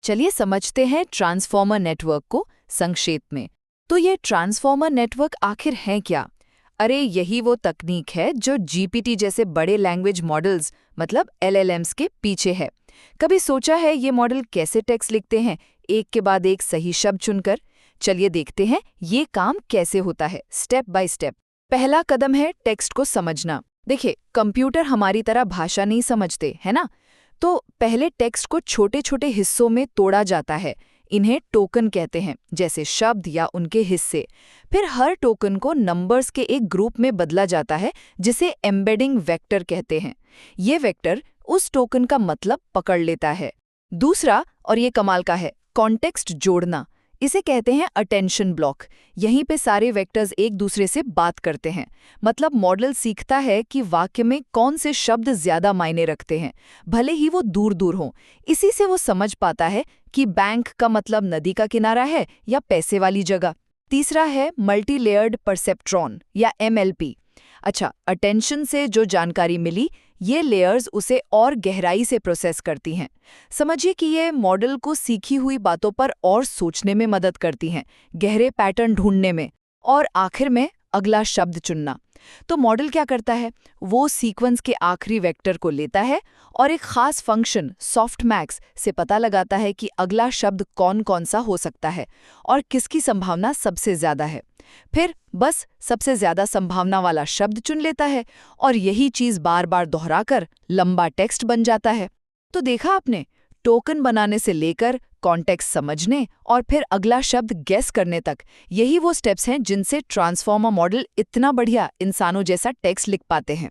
चलिए समझते हैं ट्रांसफॉर्मर नेटवर्क को संक्षेप में। तो ये ट्रांसफॉर्मर नेटवर्क आखिर है क्या? अरे यही वो तकनीक है जो जीपीटी जैसे बड़े लैंग्वेज मॉडल्स मतलब एलएलएम्स के पीछे है। कभी सोचा है ये मॉडल कैसे टेक्स्ट लिखते हैं, एक के बाद एक सही शब्द चुनकर? चलिए देखते हैं ये काम कैसे होता है स्टेप बाय स्टेप। पहला कदम है टेक्स्ट को समझना। देखिए, कंप्यूटर हमारी तरह भाषा नहीं समझते, है ना? तो पहले टेक्स्ट को छोटे छोटे हिस्सों में तोड़ा जाता है। इन्हें टोकन कहते हैं, जैसे शब्द या उनके हिस्से। फिर हर टोकन को नंबर्स के एक ग्रुप में बदला जाता है, जिसे एम्बेडिंग वेक्टर कहते हैं। ये वेक्टर उस टोकन का मतलब पकड़ लेता है। दूसरा, और ये कमाल का है, कॉन्टेक्स्ट जोड़ना। इसे कहते हैं अटेंशन ब्लॉक। यहीं पे सारे वेक्टर्स एक दूसरे से बात करते हैं। मतलब मॉडल सीखता है कि वाक्य में कौन से शब्द ज्यादा मायने रखते हैं, भले ही वो दूर दूर हों। इसी से वो समझ पाता है कि बैंक का मतलब नदी का किनारा है या पैसे वाली जगह। तीसरा है मल्टी लेयर्ड परसेप्ट्रॉन या एमएलपी। अच्छा, अटेंशन से जो जानकारी मिली, ये लेयर्स उसे और गहराई से प्रोसेस करती हैं। समझिए कि ये मॉडल को सीखी हुई बातों पर और सोचने में मदद करती हैं, गहरे पैटर्न ढूंढने में। और आखिर में अगला शब्द चुनना। तो मॉडल क्या करता है, वो सीक्वेंस के आखिरी वेक्टर को लेता है और एक खास फंक्शन सॉफ्टमैक्स से पता लगाता है कि अगला शब्द कौन कौन सा हो सकता है और किसकी संभावना सबसे ज्यादा है। फिर बस सबसे ज्यादा संभावना वाला शब्द चुन लेता है और यही चीज बार बार दोहराकर लंबा टेक्स्ट बन जाता है। तो देखा आपने, टोकन बनाने से लेकर कॉन्टेक्स्ट समझने और फिर अगला शब्द गेस करने तक, यही वो स्टेप्स हैं जिनसे ट्रांसफॉर्मर मॉडल इतना बढ़िया इंसानों जैसा टेक्स्ट लिख पाते हैं।